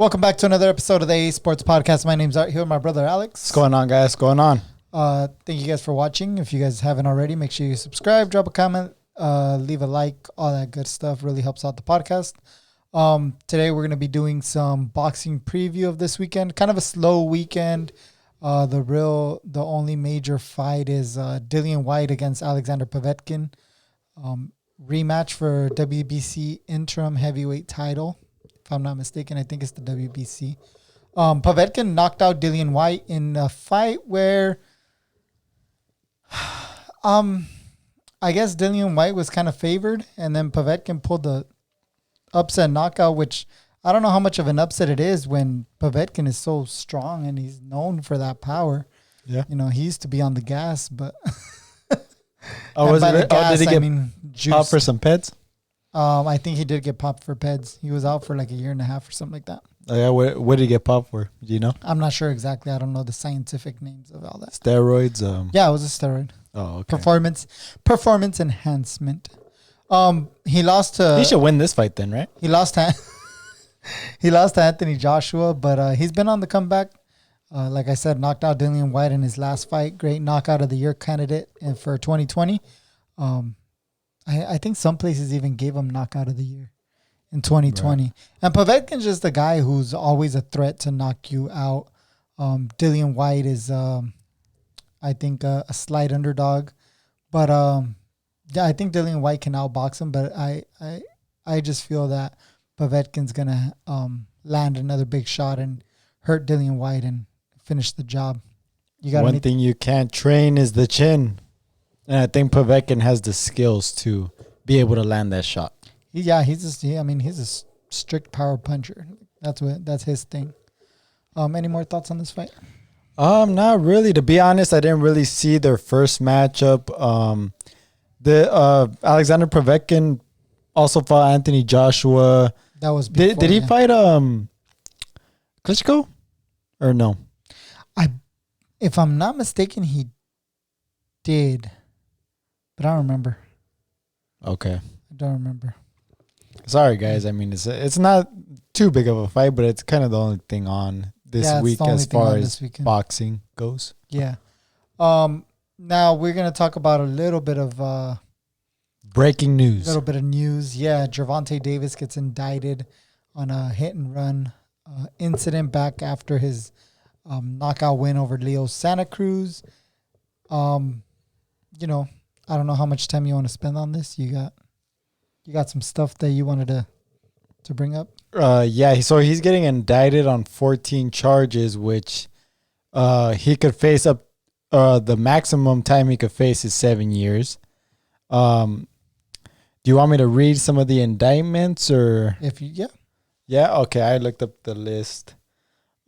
Welcome back to another episode of the A Sports Podcast. My name's Art here with my brother Alex. What's going on, guys? What's going on? Thank you guys for watching. If you guys haven't already, make sure you subscribe, drop a comment, leave a like, all that good stuff. Really helps out the podcast. Today we're going to be doing some boxing preview of this weekend. Kind of a slow weekend. The only major fight is Dillian Whyte against Alexander Povetkin. Rematch for WBC interim heavyweight title. If I'm not mistaken, I think it's the WBC. Povetkin knocked out Dillian Whyte in a fight where I guess Dillian Whyte was kind of favored, and then Povetkin pulled the upset knockout, which I don't know how much of an upset it is when Povetkin is so strong and he's known for that power. Yeah. You know, he used to be on the gas, but did he get juiced. popped for some peds? I think he did get popped for peds. He was out for like a year and a half or something like that. Oh, yeah, what did he get popped for? Do you know? I'm not sure exactly. I don't know the scientific names of all that. Steroids? Yeah, it was a steroid. Oh, okay. Performance enhancement. He lost to... He should win this fight then, right? He lost to Anthony Joshua, but he's been on the comeback. Like I said, knocked out Dillian Whyte in his last fight. Great knockout of the year candidate for 2020. I think some places even gave him knockout of the year in 2020. Right. And Povetkin's just a guy who's always a threat to knock you out. Dillian Whyte is, I think, a slight underdog. But yeah, I think Dillian Whyte can outbox him. But I just feel that Povetkin's going to land another big shot and hurt Dillian Whyte and finish the job. One thing you can't train is the chin. And I think Poventkin has the skills to be able to land that shot. Yeah, he's a strict power puncher. That's his thing. Any more thoughts on this fight? Not really. To be honest, I didn't really see their first matchup. The Alexander Poventkin also fought Anthony Joshua. That was before, did he fight Klitschko or no? If I'm not mistaken, he did. But I don't remember. Okay. I don't remember. Sorry, guys. I mean, it's not too big of a fight, but it's kind of the only thing on this week as far as boxing goes. Yeah. Now we're going to talk about a little bit of breaking news. A little bit of news. Yeah, Gervonta Davis gets indicted on a hit and run incident back after his knockout win over Leo Santa Cruz. I don't know how much time you want to spend on this. You got some stuff that you wanted to bring up? Yeah, so he's getting indicted on 14 charges, which he could face up the maximum time he could face is 7 years. Do you want me to read some of the indictments or? Yeah, okay, I looked up the list.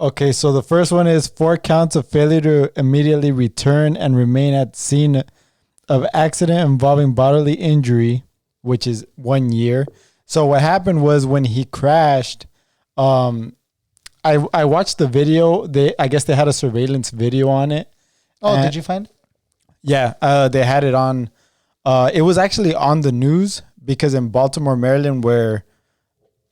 Okay, so the first one is 4 counts of failure to immediately return and remain at scene of accident involving bodily injury, which is 1 year. So what happened was when he crashed, I watched the video. I guess they had a surveillance video on it. Oh, did you find it? Yeah, they had it on. It was actually on the news because in Baltimore, Maryland, where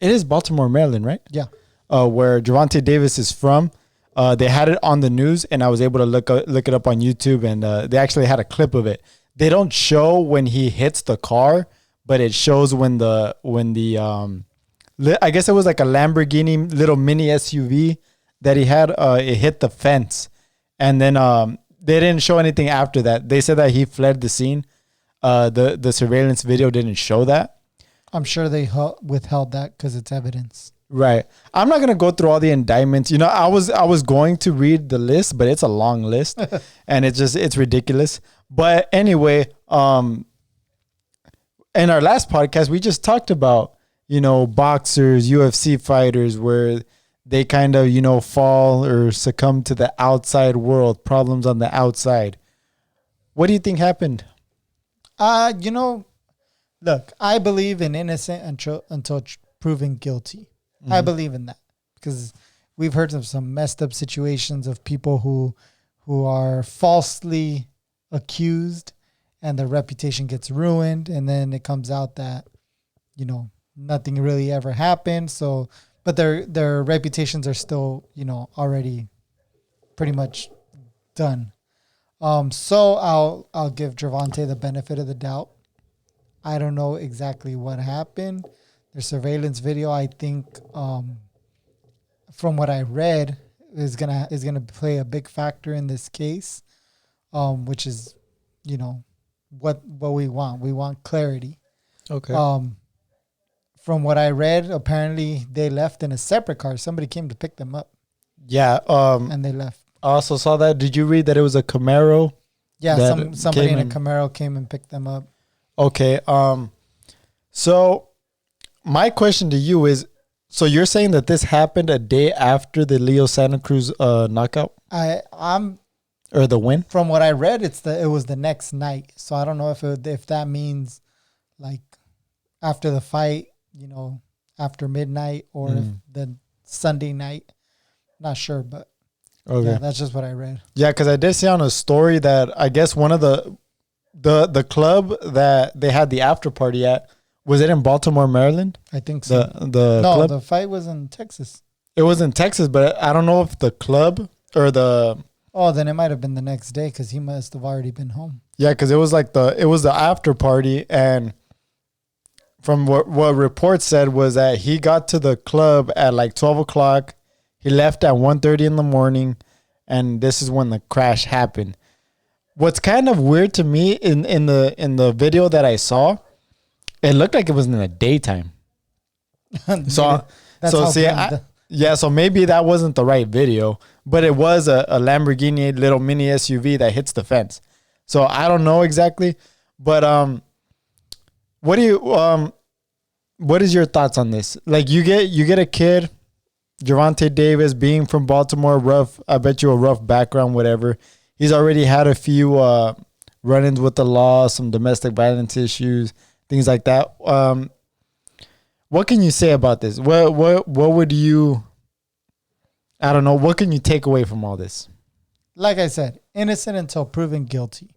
it is Baltimore, Maryland, right? Yeah. Where Gervonta Davis is from. They had it on the news, and I was able to look it up on YouTube, and they actually had a clip of it. They don't show when he hits the car, but it shows when the I guess it was like a Lamborghini little mini SUV that he had. It hit the fence, and then they didn't show anything after that. They said that he fled the scene. The surveillance video didn't show that. I'm sure they withheld that because it's evidence. Right. I'm not gonna go through all the indictments. I was going to read the list, but it's a long list, and it's ridiculous. But anyway, in our last podcast, we just talked about boxers, UFC fighters, where they kind of fall or succumb to the outside world, problems on the outside. What do you think happened? Look, I believe in innocent until proven guilty. Mm-hmm. I believe in that because we've heard of some messed up situations of people who are falsely accused and their reputation gets ruined, and then it comes out that nothing really ever happened. So but their reputations are still, already pretty much done. So I'll give Gervonta the benefit of the doubt. I don't know exactly what happened. Their surveillance video, I think, from what I read, is gonna play a big factor in this case, which is, what we want. We want clarity. Okay. From what I read, apparently they left in a separate car. Somebody came to pick them up. Yeah. And they left. I also saw that. Did you read that it was a Camaro? Yeah, somebody in a Camaro came and picked them up. Okay. So my question to you is, so you're saying that this happened a day after the Leo Santa Cruz knockout? Or the win? From what I read, it was the next night. So I don't know if that means like after the fight, after midnight, or if the Sunday night. Not sure, but okay. Yeah, that's just what I read. Yeah, because I did see on a story that I guess one of the club that they had the after party at, was it in Baltimore, Maryland? I think so. The club? The fight was in Texas. It was in Texas, but I don't know if the club or the... Oh, then it might have been the next day because he must have already been home. Yeah, because it was the after party, and from what reports said was that he got to the club at like 12 o'clock. He left at 1:30 in the morning, and this is when the crash happened. What's kind of weird to me in the video that I saw, it looked like it was in the daytime. So maybe that wasn't the right video, but it was a Lamborghini little mini SUV that hits the fence. So I don't know exactly, but what is your thoughts on this? Like you get a kid, Gervonta Davis, being from Baltimore, rough. I bet you a rough background, whatever. He's already had a few run-ins with the law, some domestic violence issues, things like that. What can you say about this? What would you? I don't know. What can you take away from all this? Like I said, innocent until proven guilty.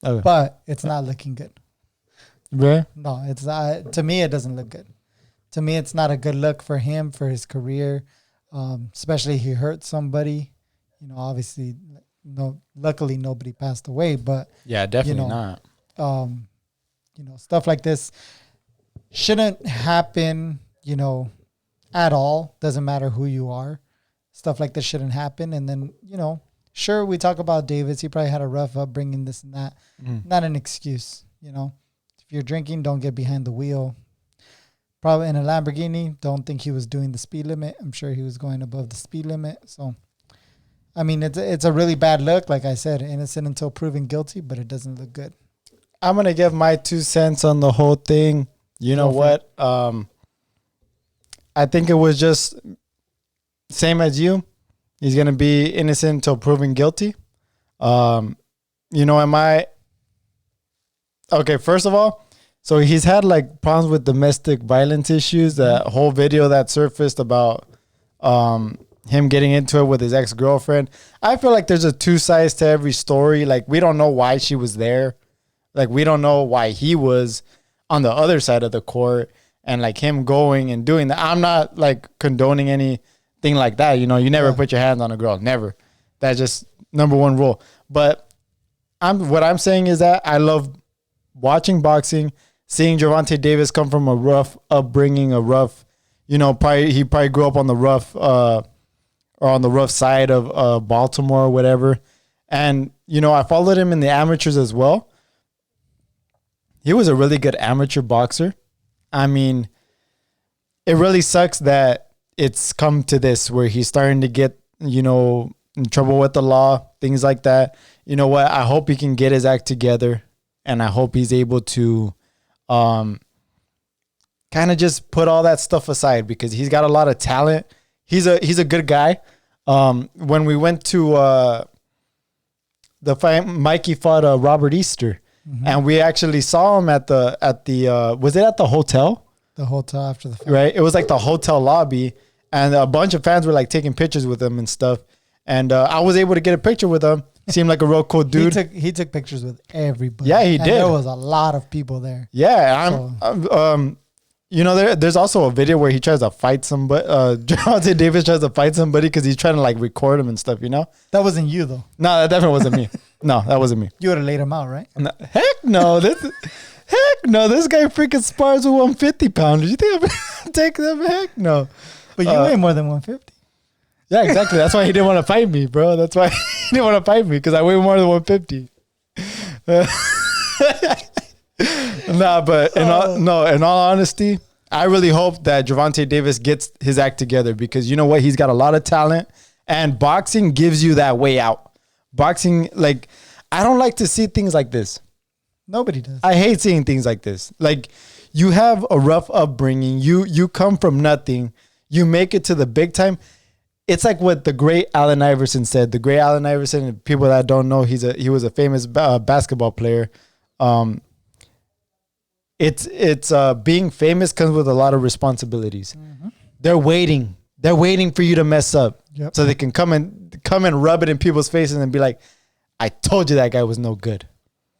Okay. But it's not looking good. Really? No, it's not. To me, it doesn't look good. To me, it's not a good look for him, for his career. Especially he hurt somebody. Obviously, luckily nobody passed away, but yeah, definitely not. Stuff like this shouldn't happen, at all. Doesn't matter who you are. Stuff like this shouldn't happen. And then, sure, we talk about Davis. He probably had a rough upbringing, this and that. Not an excuse, If you're drinking, don't get behind the wheel. Probably in a Lamborghini, don't think he was doing the speed limit. I'm sure he was going above the speed limit. So, I mean, it's a really bad look. Like I said, innocent until proven guilty, but it doesn't look good. I'm going to give my 2 cents on the whole thing. You know what? I think it was just same as you. He's going to be innocent until proven guilty. Okay, first of all, so he's had like problems with domestic violence issues. That whole video that surfaced about him getting into it with his ex-girlfriend. I feel like there's a 2 sides to every story. Like, we don't know why she was there. Like, we don't know why he was on the other side of the court, and like him going and doing that. I'm not like condoning anything like that. You never put your hands on a girl. Never. That's just number 1 rule. But what I'm saying is that I love watching boxing, seeing Gervonta Davis come from a rough upbringing, he probably grew up on the rough or on the rough side of Baltimore or whatever. And, I followed him in the amateurs as well. He was a really good amateur boxer. I mean, it really sucks that it's come to this where he's starting to get, in trouble with the law, things like that. You know what? I hope he can get his act together, and I hope he's able to kind of just put all that stuff aside, because he's got a lot of talent. He's a good guy. When we went to the fight, Mikey fought Robert Easter. And we actually saw him at the was it at the hotel? The hotel after the fight. Right. It was like the hotel lobby, and a bunch of fans were like taking pictures with him and stuff. And I was able to get a picture with him. Seemed like a real cool dude. He took pictures with everybody. Yeah, he did. There was a lot of people there. Yeah, there's also a video where he tries to fight somebody. Gervonta Davis tries to fight somebody because he's trying to like record him and stuff. That wasn't you though. No, that definitely wasn't me. No, that wasn't me. You would have laid him out, right? No, heck no. This guy freaking spars with 150 pounders. You think I'm taking them? Heck no. But you weigh more than 150. Yeah, exactly. That's why he didn't want to fight me, bro. That's why he didn't want to fight me because I weigh more than 150. Nah, but in all honesty, I really hope that Gervonta Davis gets his act together because you know what? He's got a lot of talent and boxing gives you that way out. Boxing, like, I don't like to see things like this. Nobody does. I hate seeing things like this. Like, you have a rough upbringing. You come from nothing. You make it to the big time. It's like what the great Allen Iverson said. The great Allen Iverson, people that don't know, he was a famous basketball player. It's being famous comes with a lot of responsibilities. Mm-hmm. They're waiting for you to mess up, so they can come and rub it in people's faces and be like, "I told you that guy was no good."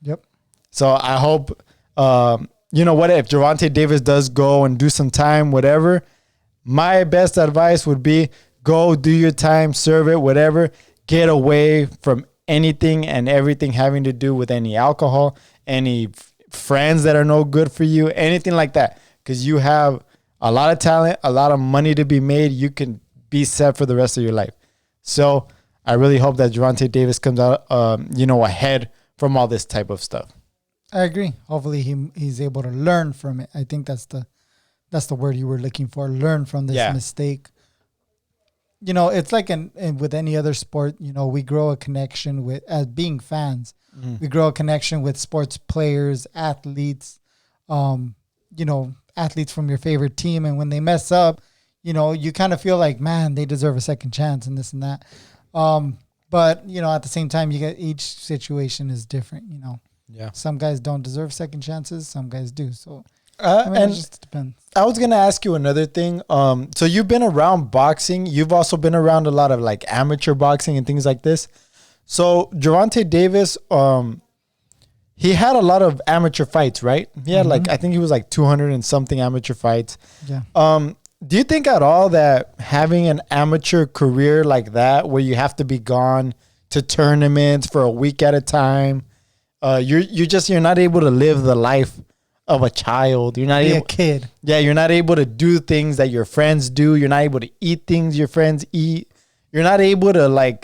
Yep. So I hope, you know what, if Gervonta Davis does go and do some time, whatever, my best advice would be go do your time, serve it, whatever. Get away from anything and everything having to do with any alcohol, any friends that are no good for you, anything like that. Because you have a lot of talent, a lot of money to be made. You can be set for the rest of your life. So I really hope that Gervonta Davis comes out, ahead from all this type of stuff. I agree. Hopefully he's able to learn from it. I think that's the word you were looking for. Learn from this mistake. It's like with any other sport, we grow a connection as being fans. Mm-hmm. We grow a connection with sports players, athletes, athletes from your favorite team. And when they mess up, you kind of feel like, man, they deserve a second chance and this and that. But, at the same time, each situation is different, Yeah. Some guys don't deserve second chances. Some guys do. So, it just depends. I was going to ask you another thing. So you've been around boxing. You've also been around a lot of like amateur boxing and things like this. So Gervonta Davis, he had a lot of amateur fights, right? He had I think he was like 200 and something amateur fights. Yeah. Do you think at all that having an amateur career like that, where you have to be gone to tournaments for a week at a time, you're not able to live the life of a child. You're not a kid. Yeah, you're not able to do things that your friends do. You're not able to eat things your friends eat. You're not able to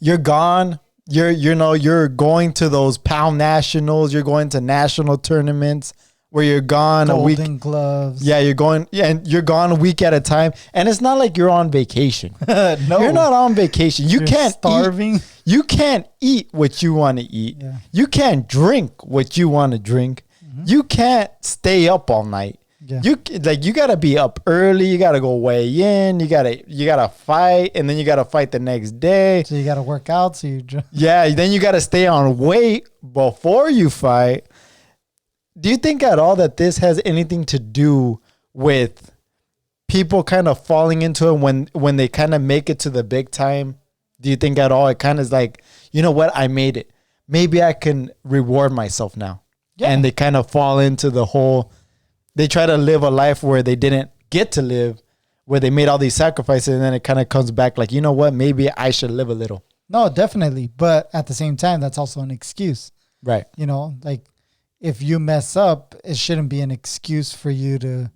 you're gone. You're going to those pound nationals. You're going to national tournaments where you're gone a week. Golden gloves. Yeah, and you're gone a week at a time. And it's not like you're on vacation. No, you're not on vacation. You can't starving. You can't eat what you want to eat. Yeah. You can't drink what you want to drink. Mm-hmm. You can't stay up all night. Yeah. You gotta be up early. You gotta go weigh in. You gotta fight, and then you gotta fight the next day. So you gotta work out. Then you gotta stay on weight before you fight. Do you think at all that this has anything to do with people kind of falling into it when they kind of make it to the big time? Do you think at all it kind of is like, you know what, I made it. Maybe I can reward myself now. Yeah. And they kind of fall into the whole, they try to live a life where they didn't get to live, where they made all these sacrifices, and then it kind of comes back like, you know what, maybe I should live a little. No, definitely. But at the same time, that's also an excuse. Right. If you mess up, it shouldn't be an excuse for you to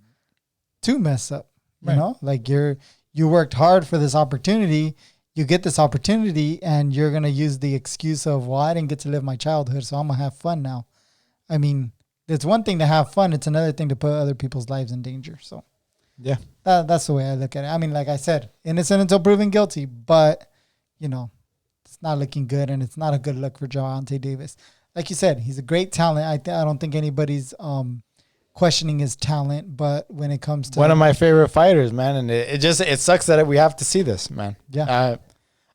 mess up. You worked hard for this opportunity. You get this opportunity and you're going to use the excuse of, well, I didn't get to live my childhood, so I'm going to have fun now. I mean, it's one thing to have fun. It's another thing to put other people's lives in danger. So yeah, that's the way I look at it. I mean, like I said, innocent until proven guilty, but it's not looking good, and it's not a good look for Gervonta Davis. Like you said, he's a great talent. I don't think anybody's questioning his talent, but when it comes to one of my favorite fighters, man, and it sucks that we have to see this, man. Yeah.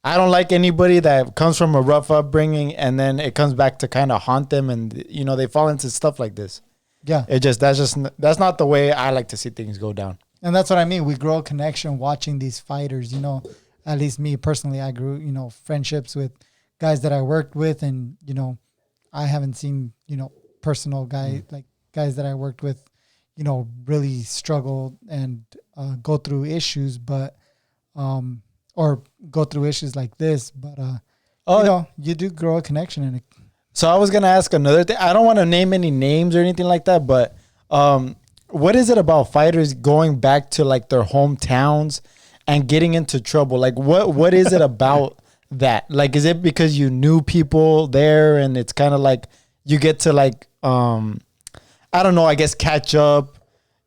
I don't like anybody that comes from a rough upbringing and then it comes back to kind of haunt them, and they fall into stuff like this. Yeah. That's not the way I like to see things go down. And that's what I mean. We grow a connection watching these fighters. At least me personally, I grew friendships with guys that I worked with, and I haven't seen, personal guys that I worked with, really struggle and go through issues, but or go through issues like this. But you do grow a connection in it. So I was gonna ask another thing. I don't want to name any names or anything like that, but what is it about fighters going back to like their hometowns and getting into trouble? Like what is it about that? Like, is it because you knew people there and it's kind of like you get to like I don't know, I guess catch up,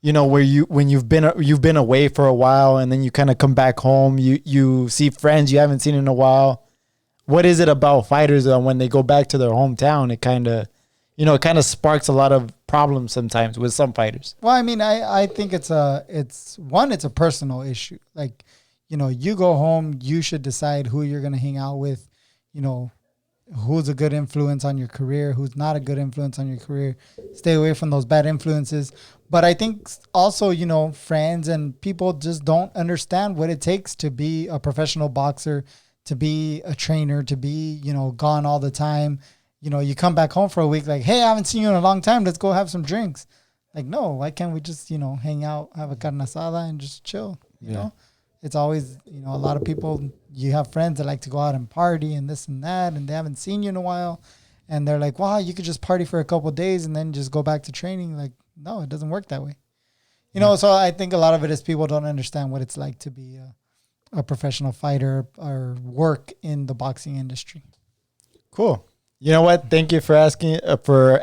where when you've been away for a while and then you kind of come back home, you see friends you haven't seen in a while. What is it about fighters that when they go back to their hometown, it kind of sparks a lot of problems sometimes with some fighters? Well, I mean, I think it's a personal issue. Like, you go home, you should decide who you're going to hang out with, who's a good influence on your career, who's not a good influence on your career. Stay away from those bad influences. But I think also, friends and people just don't understand what it takes to be a professional boxer, to be a trainer, to be, gone all the time. You come back home for a week like, hey, I haven't seen you in a long time. Let's go have some drinks. Like, no, why can't we just, hang out, have a carne asada and just chill, you know? It's always, a lot of people, you have friends that like to go out and party and this and that, and they haven't seen you in a while. And they're like, wow, you could just party for a couple of days and then just go back to training. Like, no, it doesn't work that way. So I think a lot of it is people don't understand what it's like to be a professional fighter or work in the boxing industry. Cool. You know what? Thank you for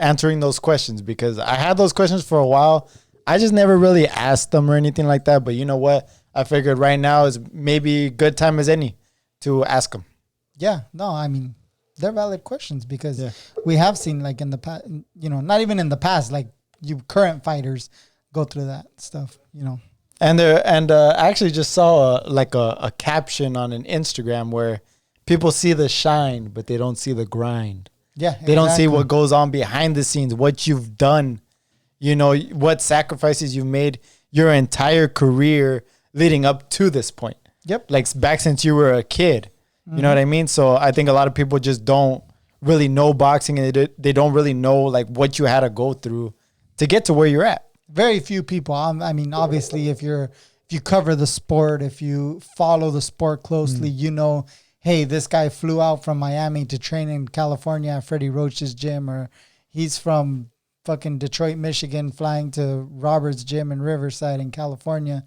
answering those questions, because I had those questions for a while. I just never really asked them or anything like that. But you know what? I figured right now is maybe good time as any to ask them. Yeah. No, I mean, they're valid questions because we have seen like in the past, not even in the past, like you current fighters go through that stuff, And I actually just saw a caption on an Instagram where people see the shine, but they don't see the grind. Yeah, exactly. They don't see what goes on behind the scenes, what you've done, what sacrifices you've made your entire career leading up to this point. Yep. Like back since you were a kid. You know what I mean? So I think a lot of people just don't really know boxing, and they don't really know like what you had to go through to get to where you're at. Very few people. I mean, obviously, if you cover the sport, if you follow the sport closely, hey, this guy flew out from Miami to train in California at Freddie Roach's gym, or he's from fucking Detroit, Michigan, flying to Robert's gym in Riverside in California,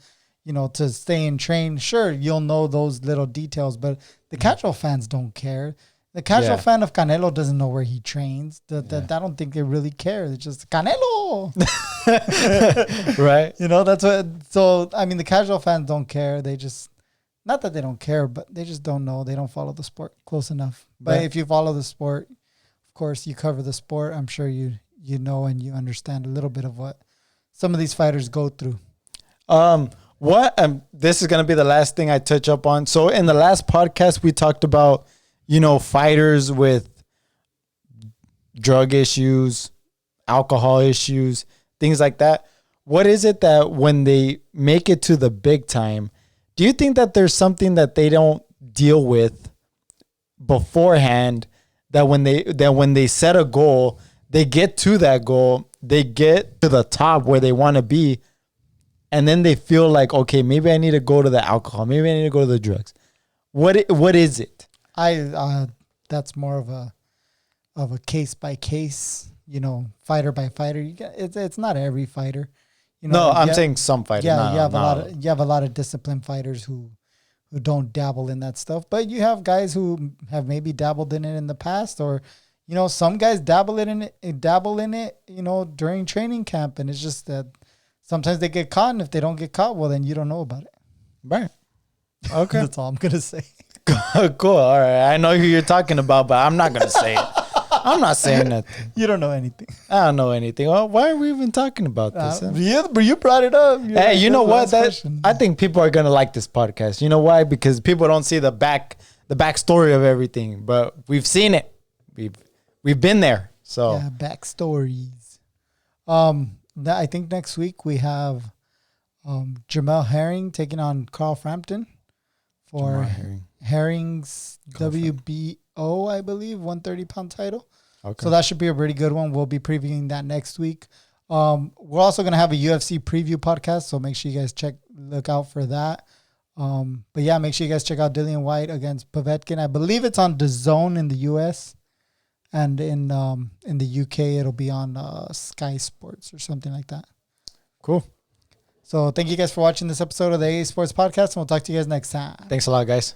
to stay and train. Sure, you'll know those little details, but the casual fans don't care. The casual fan of Canelo doesn't know where he trains. I don't think they really care. It's just Canelo. Right. That's what. So, I mean, the casual fans don't care. They just, not that they don't care, but they just don't know. They don't follow the sport close enough. But if you follow the sport, of course, you cover the sport. I'm sure you know and you understand a little bit of what some of these fighters go through. This is going to be the last thing I touch up on. So in the last podcast, we talked about, fighters with drug issues, alcohol issues, things like that. What is it that when they make it to the big time, do you think that there's something that they don't deal with beforehand, that when they set a goal, they get to that goal, they get to the top where they want to be, and then they feel like, okay, maybe I need to go to the alcohol, maybe I need to go to the drugs. What is it? That's more of a case by case, fighter by fighter. It's not every fighter. No, I'm saying some fighters. Yeah, you have a lot of disciplined fighters who don't dabble in that stuff, but you have guys who have maybe dabbled in it in the past, or some guys dabble in it, during training camp, and it's just that sometimes they get caught, and if they don't get caught, well, then you don't know about it. Right. Okay. That's all I'm gonna say. Cool. All right. I know who you're talking about, but I'm not gonna say it. I'm not saying nothing. You don't know anything. I don't know anything. Well, why are we even talking about this? You brought it up. Hey, you know what? I think people are gonna like this podcast. You know why? Because people don't see the backstory of everything, but we've seen it. We've been there. So yeah, backstories. I think next week we have Jamel Herring taking on Carl Frampton for Herring's WBO, I believe, 130-pound title. Okay. So that should be a pretty good one. We'll be previewing that next week. We're also going to have a UFC preview podcast, so make sure you guys look out for that. But yeah, make sure you guys check out Dillian Whyte against Povetkin. I believe it's on DAZN in the US, and in the UK it'll be on Sky Sports or something like that. Cool. So thank you guys for watching this episode of the AA Sports Podcast, and we'll talk to you guys next time. Thanks a lot, guys.